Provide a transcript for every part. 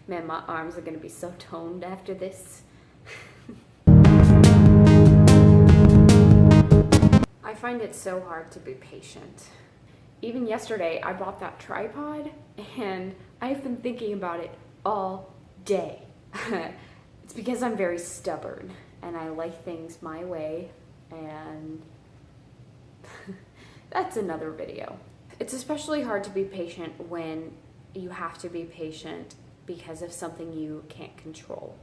Man, my arms are gonna be so toned after this. I find it so hard to be patient. Even yesterday, I bought that tripod and I've been thinking about it all day. It's because I'm very stubborn and I like things my way, and that's another video. It's especially hard to be patient when you have to be patient because of something you can't control.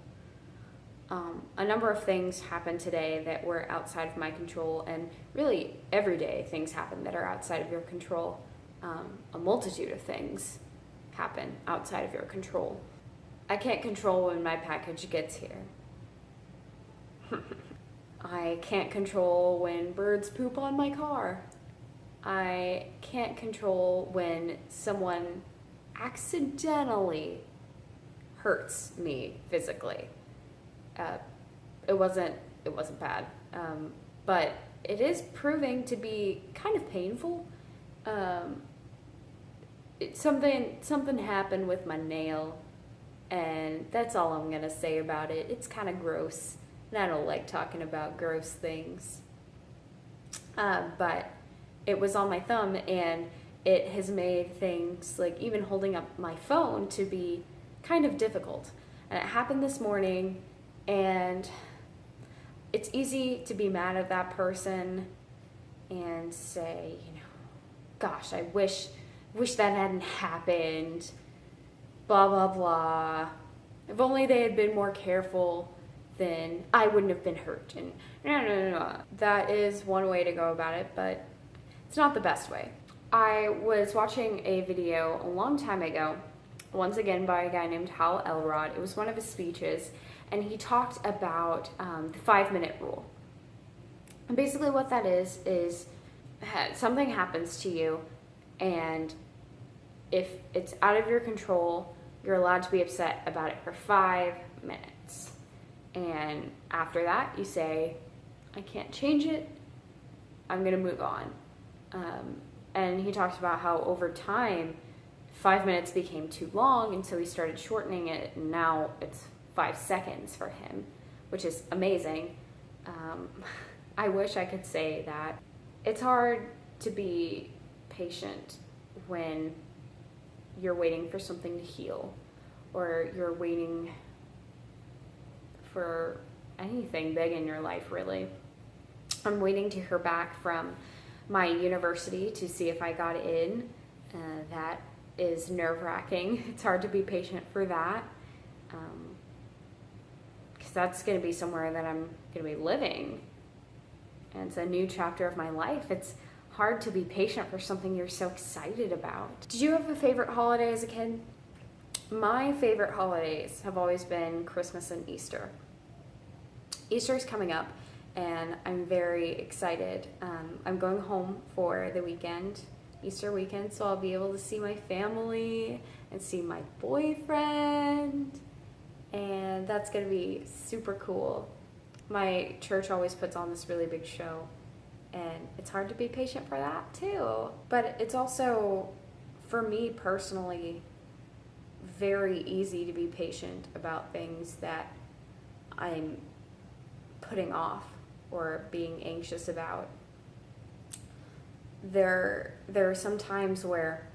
A number of things happened today that were outside of my control, and really every day things happen that are outside of your control. A multitude of things happen outside of your control. I can't control when my package gets here. I can't control when birds poop on my car. I can't control when someone accidentally hurts me physically. It wasn't bad, but it is proving to be kind of painful. Something happened with my nail, and that's all I'm gonna say about it. It's kind of gross, and I don't like talking about gross things. But it was on my thumb, and it has made things like even holding up my phone to be kind of difficult. And it happened this morning, and it's easy to be mad at that person and say, gosh, I wish that hadn't happened, blah, blah, blah. If only they had been more careful, then I wouldn't have been hurt. And no. That is one way to go about it, but it's not the best way. I was watching a video a long time ago, once again by a guy named Hal Elrod. It was one of his speeches, and he talked about the 5-minute rule. And basically what that is something happens to you, and if it's out of your control, you're allowed to be upset about it for 5 minutes. And after that, you say, I can't change it, I'm gonna move on. And he talked about how over time, 5 minutes became too long, and so he started shortening it, and now it's 5 seconds for him, which is amazing. I wish I could say that. It's hard to be patient when you're waiting for something to heal, or you're waiting for anything big in your life, really. I'm waiting to hear back from my university to see if I got in. That is nerve-wracking. It's hard to be patient for that, because that's going to be somewhere that I'm going to be living, and it's a new chapter of my life. It's hard to be patient for something you're so excited about. Did you have a favorite holiday as a kid? My favorite holidays have always been Christmas and Easter. Easter's coming up, and I'm very excited. I'm going home for the weekend, Easter weekend, so I'll be able to see my family and see my boyfriend, and that's gonna be super cool. My church always puts on this really big show, and it's hard to be patient for that too. But it's also, for me personally, very easy to be patient about things that I'm putting off or being anxious about. There are some times where,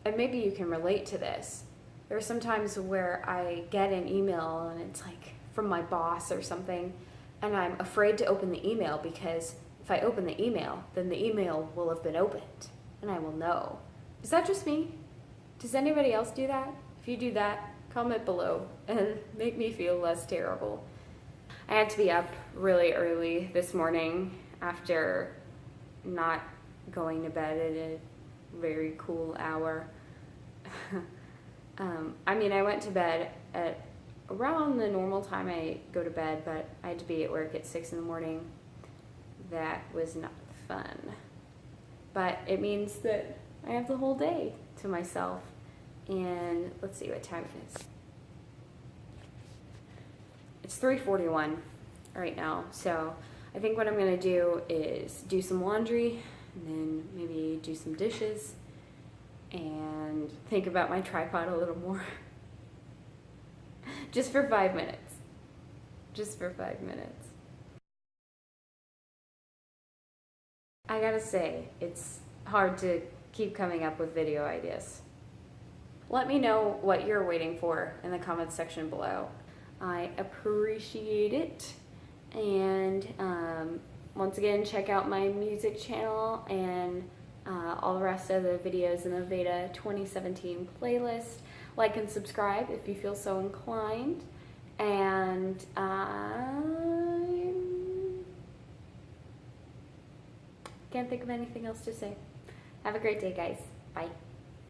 and maybe you can relate to this, there are some times where I get an email and it's like from my boss or something, and I'm afraid to open the email because if I open the email, then the email will have been opened and I will know. Is that just me? Does anybody else do that? If you do that, comment below and make me feel less terrible. I had to be up really early this morning after not going to bed at a very cool hour. I went to bed at around the normal time I go to bed, but I had to be at work at 6 in the morning. That was not fun. But it means that I have the whole day to myself. And let's see what time it is. It's 3:41 right now, so I think what I'm gonna do is do some laundry, and then maybe do some dishes, and think about my tripod a little more. Just for 5 minutes. Just for 5 minutes. I gotta say, it's hard to keep coming up with video ideas. Let me know what you're waiting for in the comments section below. I appreciate it. And once again, check out my music channel and all the rest of the videos in the VEDA 2017 playlist. Like and subscribe if you feel so inclined. And I can't think of anything else to say. Have a great day, guys. Bye.